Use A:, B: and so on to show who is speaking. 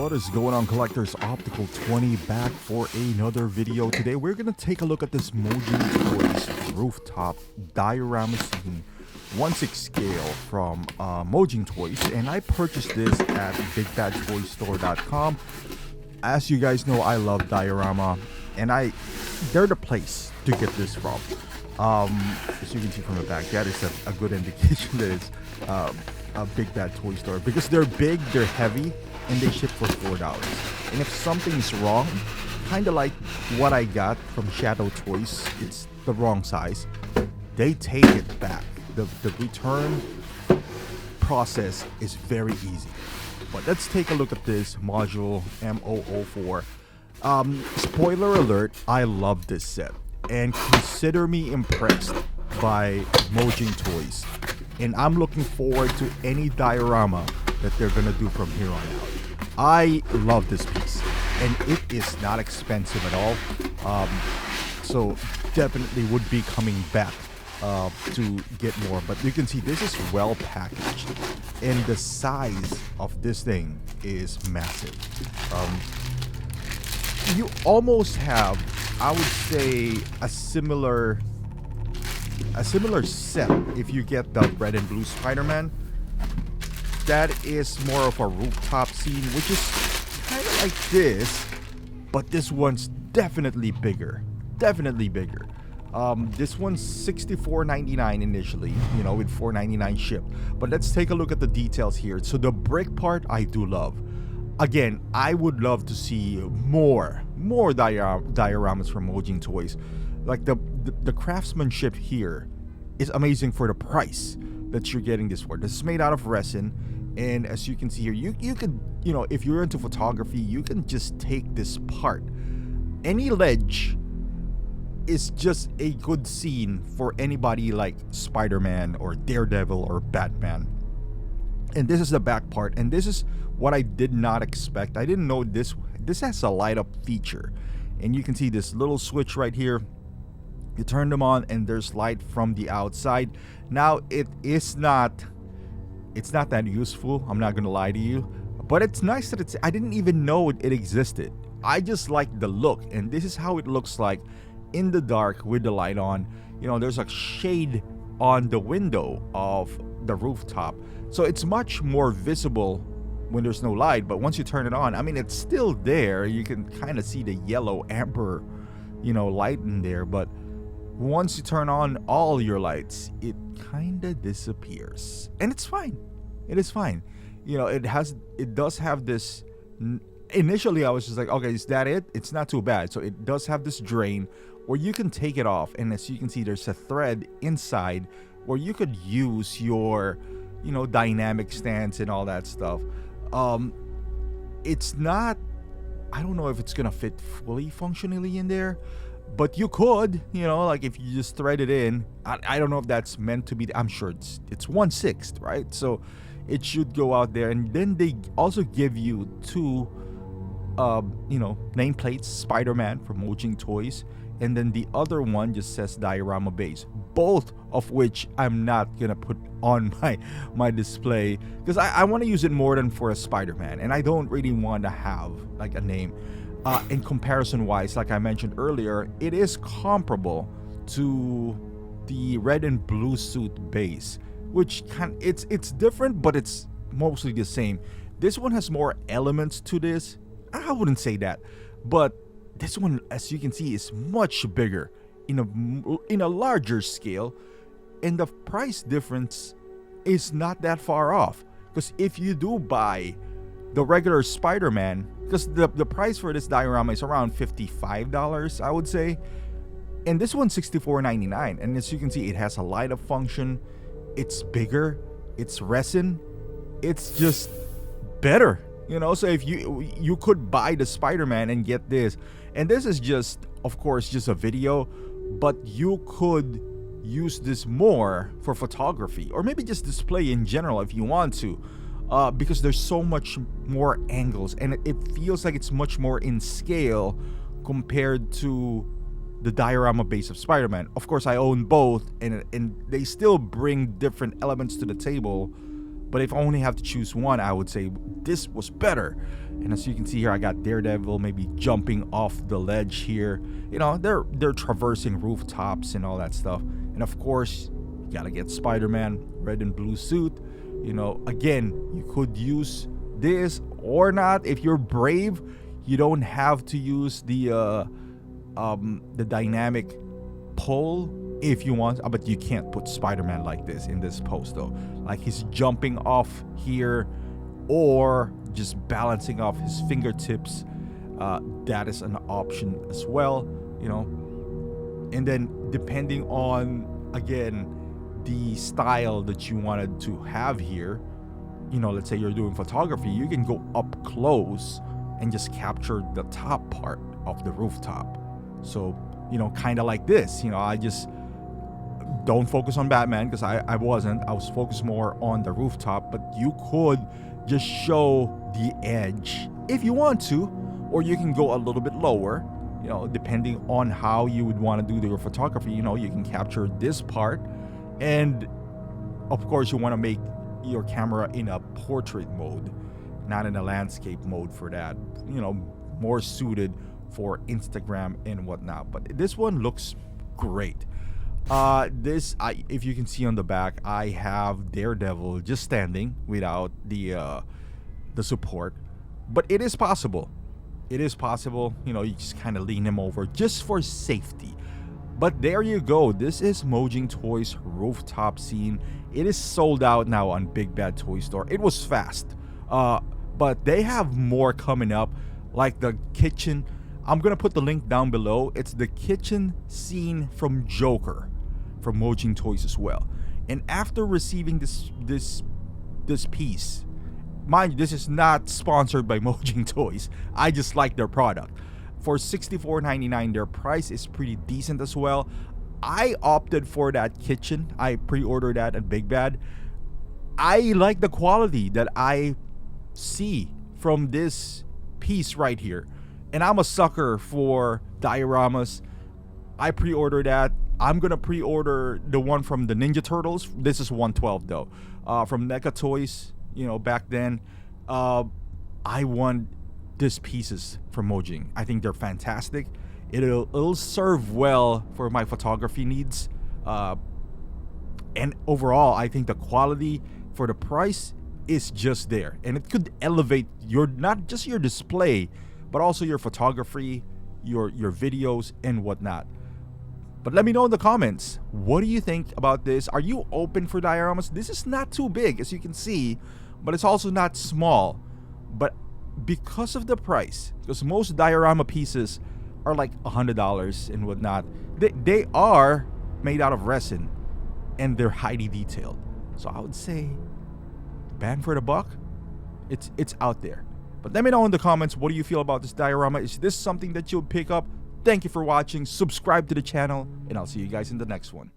A: What is going on, collectors? Optical 20 back for another video. Today we're gonna take a look at this Mojing Toys Rooftop Diorama scene 1/6 scale from Mojing Toys, and I purchased this at BBTS.com. As you guys know, I love Diorama, and they're the place to get this from. As you can see from the back, that is a good indication that it's a Big Bad Toy Store, because they're big, they're heavy, and they ship for $4. And if something's wrong, kind of like what I got from Shadow Toys, it's the wrong size, they take it back. The return process is very easy. But let's take a look at this module M004. Spoiler alert, I love this set, and consider me impressed by Mojing Toys, and I'm looking forward to any diorama that they're gonna do from here on out. I love this piece, and it is not expensive at all, so definitely would be coming back to get more. But you can see this is well packaged, and the size of this thing is massive. You almost have, I would say, a similar set if you get the red and blue Spider-Man. That is more of a rooftop scene, which is kind of like this, but this one's definitely bigger. This one's $64.99 initially, with $4.99 shipped. But let's take a look at the details here. So the brick part I do love. Again, I would love to see more dioramas from Mojing Toys. Like the craftsmanship here is amazing for the price that you're getting this for. This is made out of resin, and as you can see here, you could, if you're into photography, you can just take this part. Any ledge is just a good scene for anybody like Spider-Man or Daredevil or Batman. And this is the back part, and this is what I did not expect. I didn't know this has a light up feature, and you can see this little switch right here. You turn them on and there's light from the outside. Now it's not that useful, I'm not gonna lie to you, but it's nice that I didn't even know it existed. I just like the look, and this is how it looks like in the dark with the light on. There's a shade on the window of the rooftop, so it's much more visible when there's no light. But once you turn it on, I mean, it's still there. You can kind of see the yellow amber light in there, but once you turn on all your lights, it kind of disappears, and it's fine. It is fine. It does have this. Initially I was just like, okay, is that it? It's not too bad. So it does have this drain where you can take it off, and as you can see, there's a thread inside where you could use your dynamic stance and all that stuff. It's not, I don't know if it's gonna fit fully functionally in there, but you could, like if you just thread it in. I don't know if that's meant to be. I'm sure it's 1/6, right? So it should go out there. And then they also give you two nameplates, Spider-Man from Mojing Toys, and then the other one just says Diorama Base, both of which I'm not gonna put on my display, because I want to use it more than for a Spider-Man, and I don't really want to have like a name. In comparison wise, like I mentioned earlier, it is comparable to the red and blue suit base, which it's different, but it's mostly the same. This one has more elements to this. I wouldn't say that, but this one, as you can see, is much bigger in a larger scale, and the price difference is not that far off. Because if you do buy the regular Spider-Man, because the price for this diorama is around $55, I would say, and this one's $64.99, and as you can see, it has a light up function. It's bigger, it's resin, it's just better. So if you could buy the Spider-Man and get this, and this is just, of course, just a video, but you could use this more for photography, or maybe just display in general if you want to, because there's so much more angles, and it feels like it's much more in scale compared to the diorama base of Spider-Man. Of course, I own both, and they still bring different elements to the table, But if I only have to choose one, I would say this was better. And as you can see here, I got Daredevil maybe jumping off the ledge here. You know, they're traversing rooftops and all that stuff. And of course, you gotta get Spider-Man, red and blue suit. You know, again, you could use this or not. If you're brave, you don't have to use the dynamic pole if you want, but you can't put Spider-Man like this in this pose though. Like he's jumping off here or just balancing off his fingertips. That is an option as well, you know. And then depending on, again, the style that you wanted to have here, you know, let's say you're doing photography, you can go up close and just capture the top part of the rooftop. So, you know, kind of like this, you know, I just don't focus on Batman because I was focused more on the rooftop, but you could just show the edge if you want to, or you can go a little bit lower, you know, depending on how you would want to do your photography. You know, you can capture this part, and of course you want to make your camera in a portrait mode, not in a landscape mode for that, you know, more suited for Instagram and whatnot. But this one looks great. If you can see on the back, I have Daredevil just standing without the support, but it is possible. It is possible, you know, you just kind of lean him over just for safety. But there you go. This is Mojing Toys rooftop scene. It is sold out now on Big Bad Toy Store. It was fast, but they have more coming up, like the kitchen. I'm gonna put the link down below. It's the kitchen scene from Joker, from Mojing Toys as well. And after receiving this piece, mind you, this is not sponsored by Mojing Toys. I just like their product. For $64.99, their price is pretty decent as well. I opted for that kitchen. I pre-ordered that at Big Bad. I like the quality that I see from this piece right here. And I'm a sucker for dioramas. I pre-ordered that. I'm gonna pre-order the one from the Ninja Turtles. This is 112 though. From NECA Toys, you know, back then. I want these pieces from Mojing. I think they're fantastic. It'll serve well for my photography needs. And overall, I think the quality for the price is just there. And it could elevate not just your display, but also your photography, your videos and whatnot. But let me know in the comments, what do you think about this? Are you open for dioramas? This is not too big, as you can see, but it's also not small. But because of the price, because most diorama pieces are like $100 and whatnot, they are made out of resin and they're highly detailed. So I would say, bang for the buck, it's out there. But let me know in the comments, what do you feel about this diorama? Is this something that you'll pick up? Thank you for watching. Subscribe to the channel, and I'll see you guys in the next one.